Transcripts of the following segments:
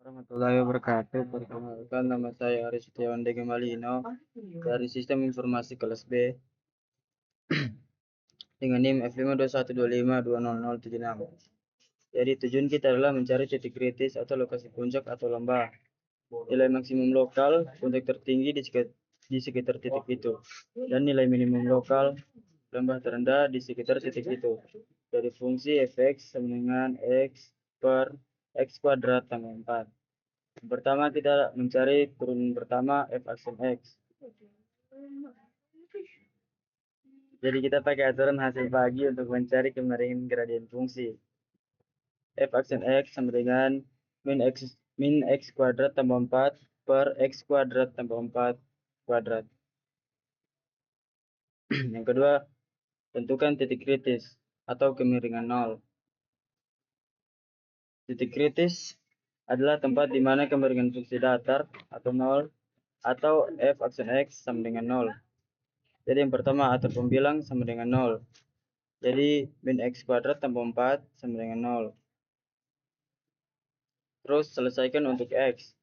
Warahmatullahi wabarakatuh. Perkenalkan, nama saya Aris Setiawan Dege Malino dari Sistem Informasi kelas B dengan NIM F52125200076. Jadi tujuan kita adalah mencari titik kritis atau lokasi puncak atau lembah. Nilai maksimum lokal puncak tertinggi di sekitar titik itu, dan nilai minimum lokal lembah terendah di sekitar titik itu. Dari fungsi fx sama dengan x per x kuadrat tambah 4. Pertama kita mencari turunan pertama f aksen x. Jadi kita pakai aturan hasil bagi untuk mencari kemiringan gradien fungsi. F aksen x sama dengan min x kuadrat tambah 4 per x kuadrat tambah 4 kuadrat. Yang kedua, tentukan titik kritis atau kemiringan 0. Titik kritis adalah tempat di mana kemiringan fungsi datar atau 0 atau f aksen x sama dengan 0. Jadi yang pertama atur pembilang sama dengan 0. Jadi min x kuadrat tambah 4 sama dengan 0. Terus selesaikan untuk x.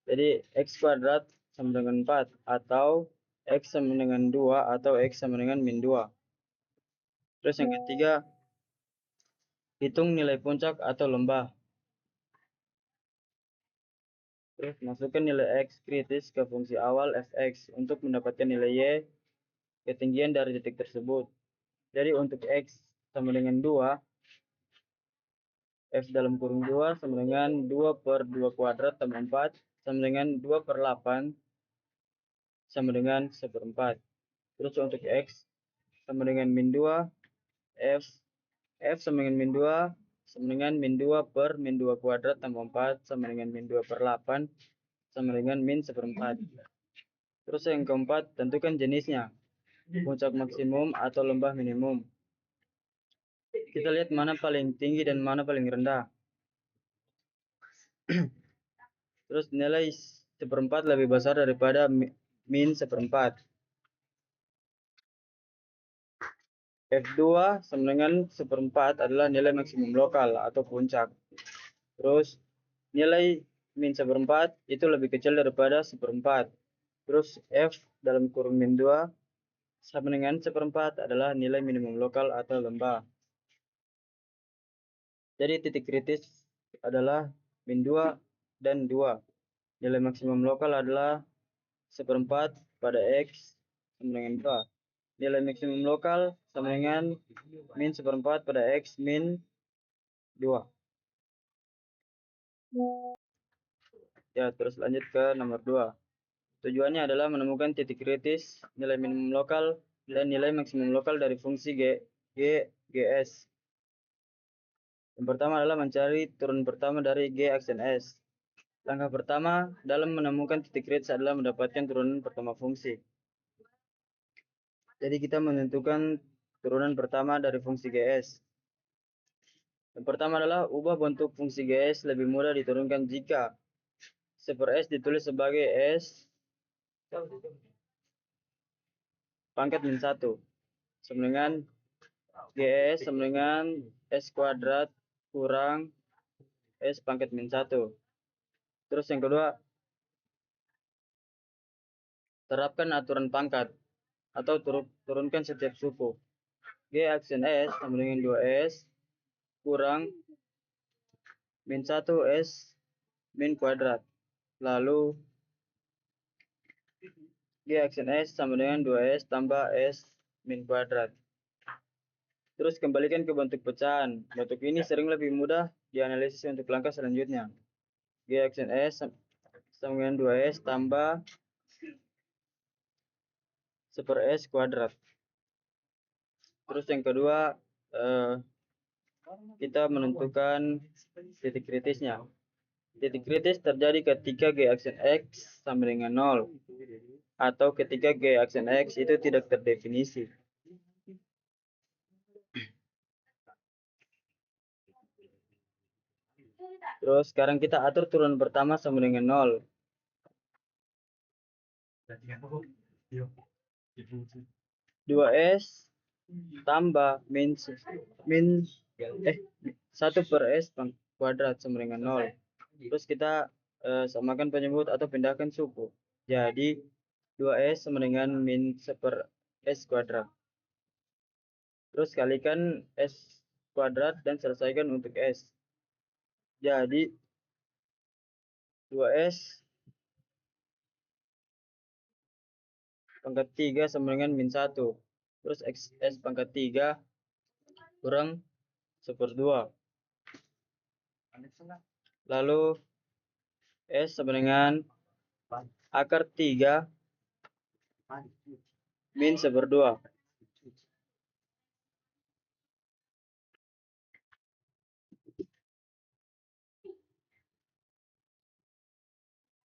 Jadi x kuadrat sama dengan 4 atau x sama dengan 2 atau x sama dengan min 2. Terus yang ketiga, hitung nilai puncak atau lembah. Terus masukkan nilai x kritis ke fungsi awal fx untuk mendapatkan nilai y ketinggian dari titik tersebut. Jadi untuk x sama dengan 2, f dalam kurung 2 sama dengan 2 per 2 kuadrat tambah 4 sama dengan 2 per 8 sama dengan 1/4. Terus untuk x sama dengan min 2, f sama dengan min 2 sama dengan min 2 per min 2 kuadrat tambah 4 sama dengan min 2 per 8 sama dengan min 1/4. Terus yang keempat, tentukan jenisnya, puncak maksimum atau lembah minimum. Kita lihat mana paling tinggi dan mana paling rendah. Terus nilai 1/4 lebih besar daripada min 1/4. F2 sama dengan 1/4 adalah nilai maksimum lokal atau puncak. Terus nilai min 1/4 itu lebih kecil daripada 1/4. Terus F dalam kurung min 2 sama dengan 1/4 adalah nilai minimum lokal atau lembah. Jadi titik kritis adalah min 2 dan 2. Nilai maksimum lokal adalah 1/4 pada X sama dengan 2. Nilai maksimum lokal sama dengan min 1/4 pada X min 2. Ya, terus lanjut ke nomor 2. Tujuannya adalah menemukan titik kritis, nilai minimum lokal, dan nilai maksimum lokal dari fungsi GS. Yang pertama adalah mencari turun pertama dari G aksen S. Langkah pertama dalam menemukan titik kritis adalah mendapatkan turunan pertama fungsi. Jadi kita menentukan turunan pertama dari fungsi GS. Yang pertama adalah ubah bentuk fungsi GS lebih mudah diturunkan jika 1/S ditulis sebagai S pangkat min 1 sama dengan GS sama dengan S kuadrat kurang S pangkat min 1. Terus yang kedua, terapkan aturan pangkat atau turunkan setiap suku. G aksen S sama dengan 2S kurang min 1S min kuadrat. Lalu G aksen S sama dengan 2S tambah S min kuadrat. Terus kembalikan ke bentuk pecahan. Bentuk ini sering lebih mudah dianalisis untuk langkah selanjutnya. G aksen S sama dengan 2S tambah 1/S kuadrat. Terus yang kedua, kita menentukan titik kritisnya. Titik kritis terjadi ketika G aksen X sama dengan 0 atau ketika G aksen X itu tidak terdefinisi. Terus sekarang kita atur turun pertama sama dengan 0. Dua S tambah min 1/S kuadrat sama dengan 0. Terus kita samakan penyebut atau pindahkan suku. Jadi 2S sama dengan min 1 S kuadrat. Terus kalikan S kuadrat dan selesaikan untuk S. Jadi 2S pangkat 3 sama dengan min 1. Terus S pangkat 3 kurang 1/2. Lalu S sama dengan akar 3 min 1/2.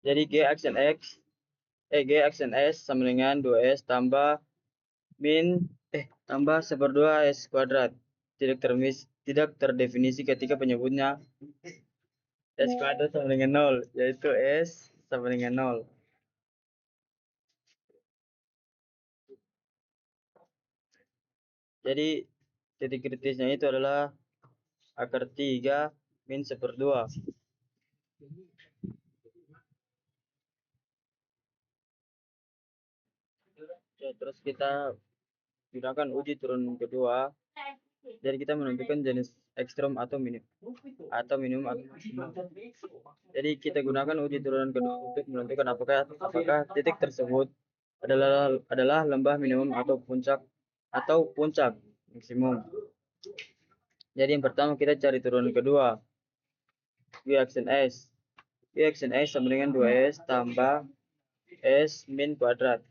Jadi G aksen S sama dengan 2S tambah tambah 1/2 S kuadrat. Tidak terdefinisi ketika penyebutnya S kuadrat sama dengan 0, yaitu S sama dengan 0. Jadi titik kritisnya itu adalah akar 3 min 1/2. Terus kita gunakan uji turun kedua. Jadi kita menentukan jenis ekstrem atau minimum atau maksimum. Jadi kita gunakan uji turunan kedua untuk menentukan apakah titik tersebut adalah lembah minimum atau puncak maksimum. Jadi yang pertama kita cari turunan kedua. V aksen S. V aksen S sama dengan 2S tambah S min kuadrat.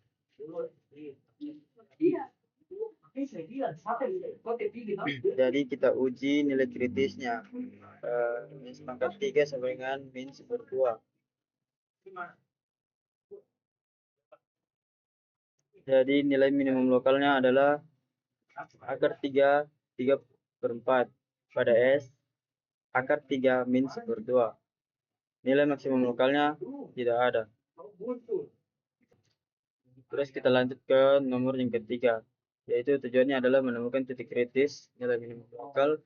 Jadi kita uji nilai kritisnya. S pangkat 3 sama dengan min 1/2. Jadi nilai minimum lokalnya adalah akar 3/4 pada S akar 3 min 1/2. Nilai maksimum lokalnya tidak ada. Terus kita lanjut ke nomor yang ketiga, yaitu tujuannya adalah menemukan titik kritis, nilai minimum lokal,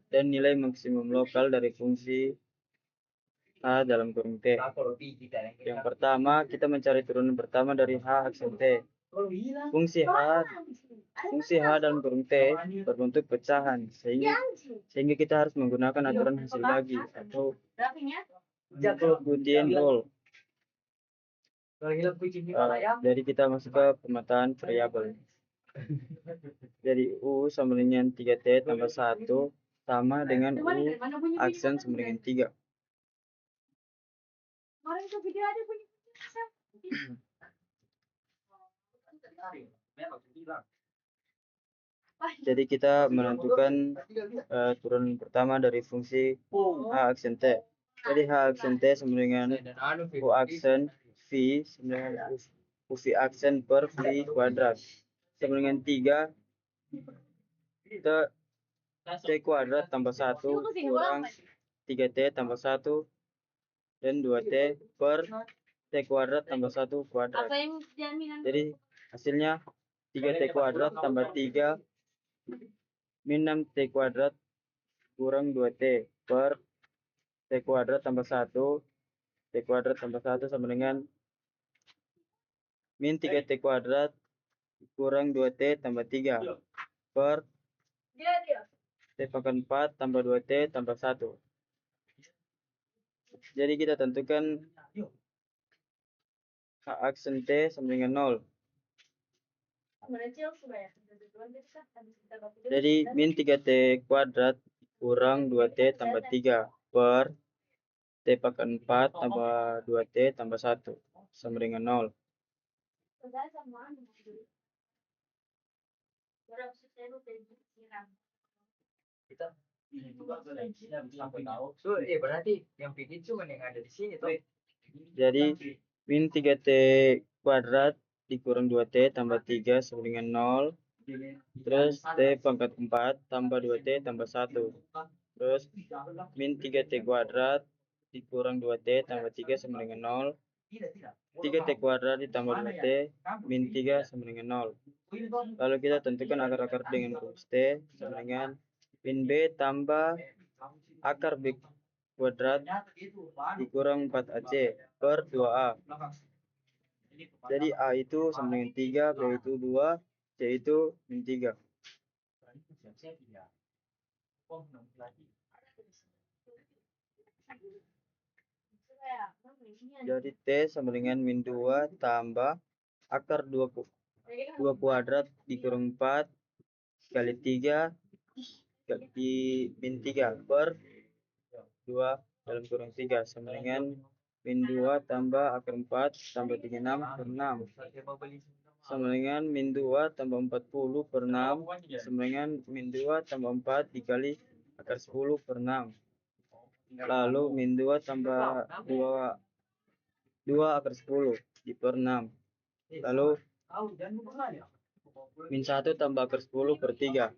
dan nilai maksimum lokal dari fungsi H dalam kurung T. Yang pertama, kita mencari turunan pertama dari H aksen T. Fungsi H dalam kurung T berbentuk pecahan, sehingga kita harus menggunakan aturan hasil bagi atau Gaussian rule. Jadi kita masuk ke pemetaan variabel. Jadi U sama dengan 3T tambah 1 sama dengan U aksen sama dengan 3. Jadi kita menentukan turunan pertama dari fungsi H aksen T. Jadi H aksen T sama dengan U aksen V sama dengan U V aksen per V kuadrat sama dengan 3 T kuadrat tambah 1 kurang 3T tambah 1 dan 2T per T kuadrat tambah 1 kuadrat. Jadi hasilnya 3T kuadrat tambah 3 min 6T kuadrat kurang 2T per T kuadrat tambah 1 T kuadrat tambah 1 sama dengan min 3T kuadrat kurang 2T tambah 3 per T pangkat 4 tambah 2T tambah 1. Jadi kita tentukan H aksen T sama dengan 0. Jadi min 3T kuadrat kurang 2T tambah 3 per T pangkat 4 tambah 2T tambah 1 sama dengan 0. Berarti yang bikin cuma yang ada di sini tuh. Jadi min 3T kuadrat dikurang 2T tambah 3 sama dengan 0. Terus T pangkat 4 tambah 2T tambah 1. Terus min 3T kuadrat dikurang 2T tambah 3 sama dengan 0. 3T kuadrat ditambah 2T min 3 sama dengan 0. Lalu kita tentukan akar-akar dengan rumus T sama dengan min B tambah akar B kuadrat dikurang 4AC per 2A. Jadi A itu sama dengan 3, B itu 2, C itu min 3. Jadi T sama dengan min 2 tambah akar 2 kuadrat dikurang 4 kali 3 kali min 3 per 2 dalam kurung 3 sama dengan min 2 tambah akar 4 tambah 36 per 6 sama dengan min 2 tambah 40 per 6 sama dengan min 2 tambah 4 dikali akar 10 per 6. Lalu min 2 tambah 2 akar 10 di per 6. Lalu min 1 tambah akar 10 per 3.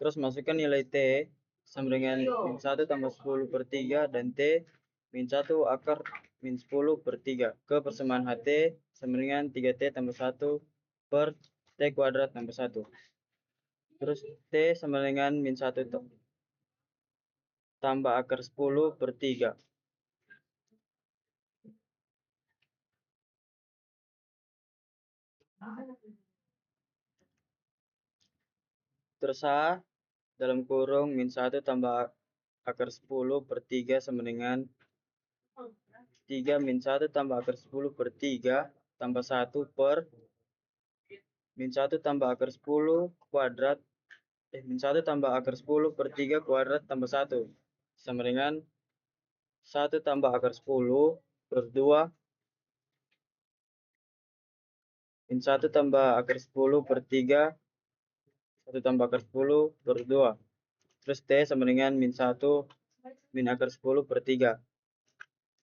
Terus masukkan nilai T sama dengan min 1 tambah 10 per 3 dan T min 1 akar min 10 per 3 ke persamaan HT sama dengan 3T tambah 1 per T kuadrat tambah 1. Terus T sama dengan min 1 tambah akar 10 per 3. Terus H dalam kurung min 1 tambah akar 10 per 3 sama dengan 3 min 1 tambah akar 10 per 3 tambah 1 per min 1 tambah akar 10 kuadrat min 1 tambah akar 10 per 3 kuadrat tambah 1 sama dengan 1 tambah akar 10 per 2 min 1 tambah akar 10 per 3 1 tambah akar 10 per 2 terus T sama dengan min 1 min akar 10 per 3.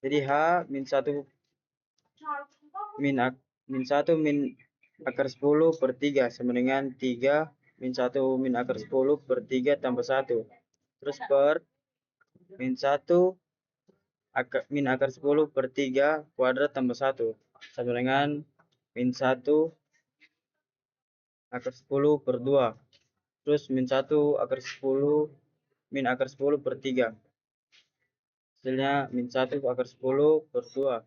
Jadi H min 1 min 1 min akar 10 per 3 sama dengan 3 min 1 min akar 10 per 3 tambah 1 terus per min 1 min akar 10 per 3 kuadrat tambah 1 sama dengan min 1 akar 10 per 2 terus min 1 akar 10 min akar 10 per 3 hasilnya min 1 akar 10 per 2.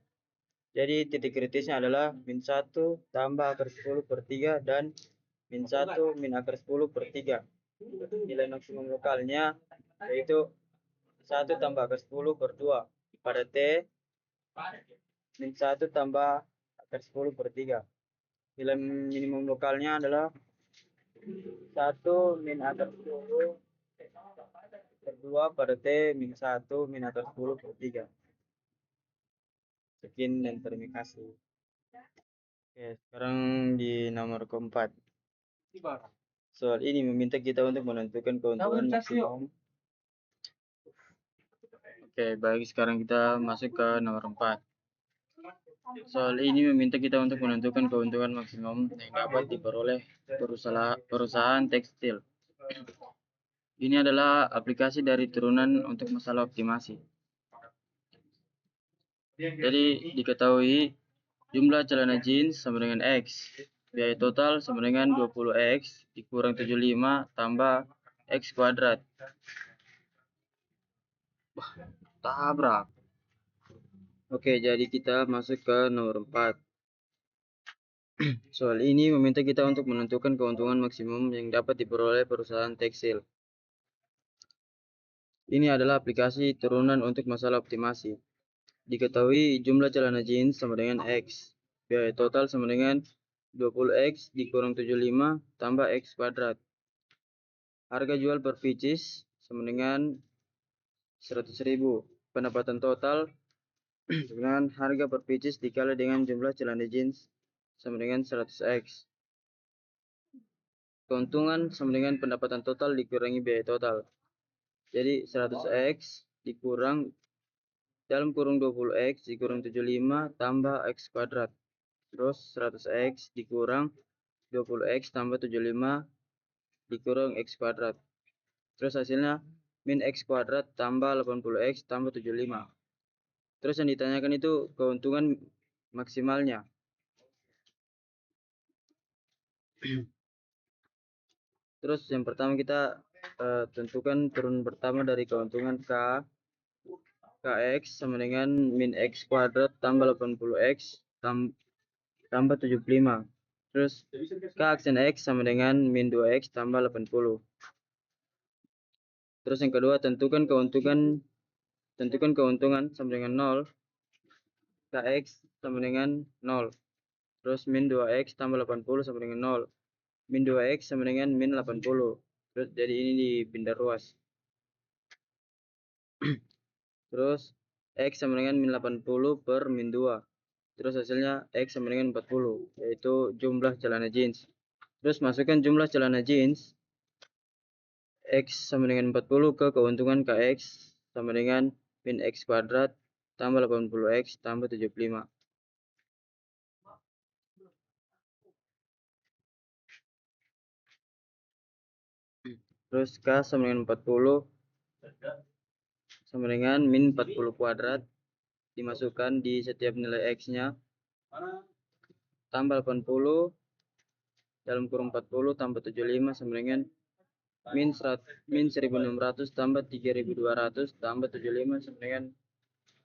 Jadi titik kritisnya adalah min 1 tambah akar 10 per 3 dan min 1 min akar 10 per 3. Nilai maksimum lokalnya yaitu 1 tambah akar 10 per 2 pada T min 1 tambah akar 10 per 3. Nilai minimum lokalnya adalah 1 min akar 10 per 2 pada T min 1 min akar 10 per 3. Sekian dan terima kasih. Oke, sekarang di nomor keempat. Soal ini meminta kita untuk menentukan keuntungan maksimum. Oke, baik, sekarang kita masuk ke nomor 4. Soal ini meminta kita untuk menentukan keuntungan maksimum yang dapat diperoleh perusahaan tekstil. Ini adalah aplikasi dari turunan untuk masalah optimasi. Jadi diketahui jumlah celana jeans sama dengan X. Biaya total sama dengan 20X dikurang 75 tambah X kuadrat. Tabrak. Oke, jadi kita masuk ke nomor 4. Soal ini meminta kita untuk menentukan keuntungan maksimum yang dapat diperoleh perusahaan tekstil. Ini adalah aplikasi turunan untuk masalah optimasi. Diketahui jumlah celana jeans sama dengan X. Biaya total sama dengan 20X dikurang 75 tambah X kuadrat. Harga jual per pieces sama dengan 100.000. Pendapatan total dengan harga per pieces dikali dengan jumlah celana jeans sama dengan 100X. Keuntungan sama dengan pendapatan total dikurangi biaya total. Jadi 100X dikurang dalam kurung 20X dikurang 75 tambah X kuadrat. Terus 100X dikurang 20X tambah 75 dikurang X kuadrat. Terus hasilnya min X kuadrat tambah 80X tambah 75. Terus yang ditanyakan itu keuntungan maksimalnya. Terus yang pertama kita tentukan turunan pertama dari keuntungan K Kx sama dengan min x kuadrat tambah 80x tambah 75. Terus K aksen X sama dengan min 2x tambah 80. Terus yang kedua, tentukan keuntungan sama dengan 0. Kx sama dengan 0. Terus min 2x tambah 80 sama dengan 0. Min 2x sama dengan min 80. Terus jadi ini dipindah ruas. Terus x sama dengan min 80 per min 2. Terus hasilnya x sama dengan 40, yaitu jumlah celana jeans. Terus masukkan jumlah celana jeans x sama dengan 40 ke keuntungan kx sama dengan min x kuadrat tambah 80x tambah 75. Terus k sama dengan 40 sama dengan min 40 kuadrat dimasukkan di setiap nilai x-nya tambah 80 dalam kurung 40 tambah 75 sama dengan min 1600 tambah 3200 tambah 75 sama dengan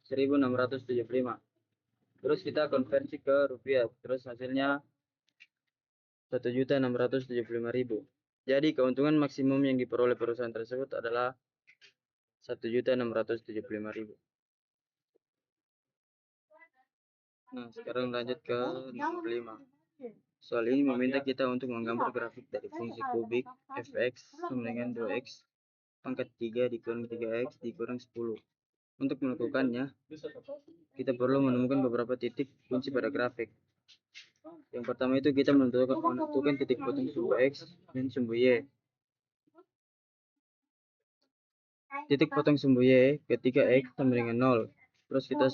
1675. Terus kita konversi ke rupiah. Terus hasilnya 1.675.000. Jadi keuntungan maksimum yang diperoleh perusahaan tersebut adalah 1.675.000. Nah, sekarang lanjut ke nomor 5. Soal ini meminta kita untuk menggambar grafik dari fungsi kubik fx sama dengan 2x pangkat 3 dikurang 3x dikurang 10. Untuk melakukannya, kita perlu menemukan beberapa titik kunci pada grafik. Yang pertama itu kita menentukan titik potong sumbu x dan sumbu y. Titik potong sumbu y ketika x sama dengan 0. Terus kita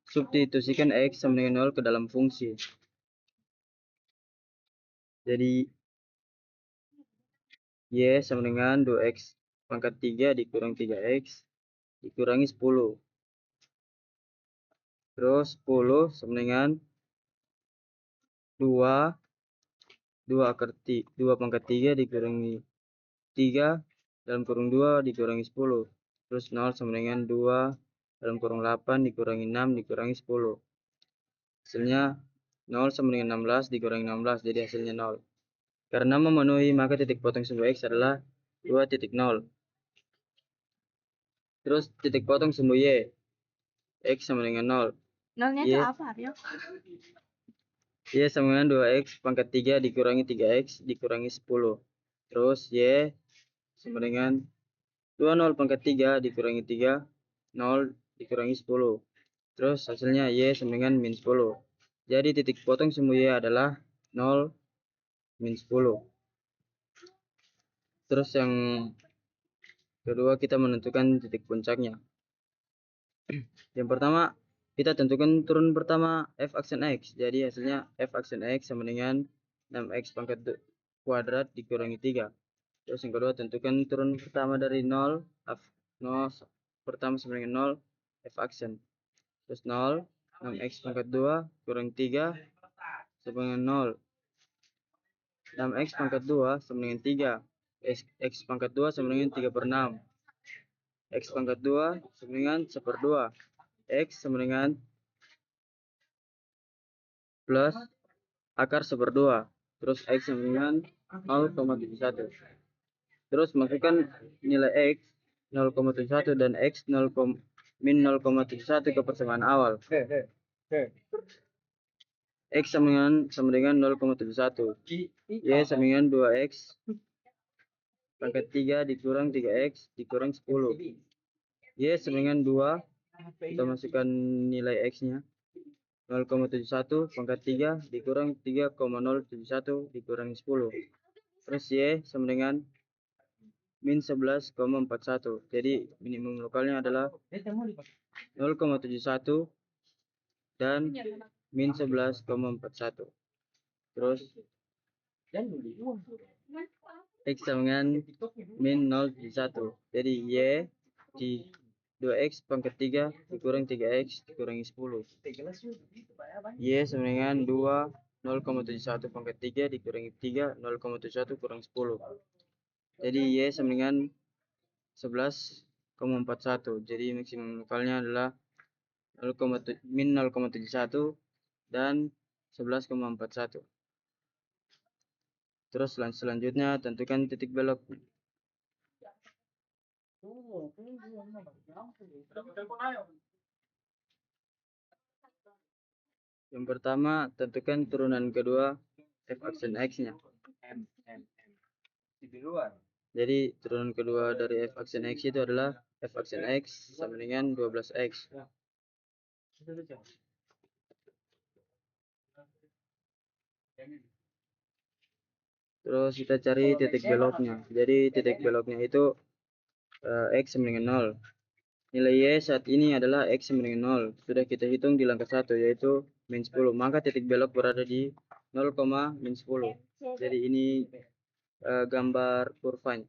substitusikan x sama dengan 0 ke dalam fungsi. Jadi y sama dengan 2x pangkat 3 dikurang 3x dikurangi 10. Terus 10 sama dengan 2 pangkat 3 dikurangi 3 dalam kurung 2 dikurangi 10. Terus 0 sama dengan 2 dalam kurung 8 dikurangi 6 dikurangi 10. Hasilnya 0 sama dengan 16 dikurangi 16, jadi hasilnya 0. Karena memenuhi, maka titik potong sumbu x adalah 2.0. Terus titik potong sumbu y, x sama dengan 0. Nolnya itu apa, Aryo? Y sama dengan 2x pangkat 3 dikurangi 3x dikurangi 10. Terus y sama dengan 20 pangkat 3 dikurangi 3, 0 dikurangi 10. Terus hasilnya y sama dengan min 10. Jadi titik potong sumbu y adalah 0, min 10. Terus yang kedua kita menentukan titik puncaknya. Yang pertama kita tentukan turun pertama f aksen x. Jadi hasilnya f aksen x sama dengan 6x pangkat kuadrat dikurangi 3. Terus yang kedua tentukan turun pertama dari 0 pertama sama dengan 0 f aksen. Terus 0 6x pangkat 2 kurang 3 sama dengan 0. 6x pangkat 2 sama dengan 3. X pangkat 2 sama dengan 3 per 6. X pangkat 2 sama dengan 1 per 2. X sama dengan plus akar 1 per 2. Terus X sama dengan 0,71. Terus masukkan nilai X 0,71 dan X min 0,71 ke persamaan awal. X sama dengan 0,71. Y sama dengan 2x pangkat 3 dikurang 3x dikurang 10. Y sama dengan 2. Kita masukkan nilai x-nya. 0,71 pangkat 3 dikurang 3,071 dikurangi 10. Terus y sama dengan min 11,41. Jadi minimum lokalnya adalah 0,71 dan min 11,41. Terus x sama dengan min 0,71. Jadi y di 2x pangkat 3 dikurang 3x dikurangi 10. Y sama dengan 2 0,71 pangkat 3 dikurangi 3 0,71 kurang 10. Jadi y sama dengan 11,41. 0,41. Jadi maksimum lokalnya adalah min 0,71 dan 11,41. Terus selanjutnya tentukan titik belok. Yang pertama, tentukan turunan kedua f aksen x-nya. Di luar. Jadi turunan kedua dari f aksen x itu adalah f aksen x sama dengan 12x. Terus kita cari titik beloknya. Jadi titik beloknya itu x sama dengan 0. Nilai y saat ini adalah x sama dengan 0. Sudah kita hitung di langkah 1 yaitu min 10. Maka titik belok berada di 0, min 10. Jadi ini gambar kurvanya.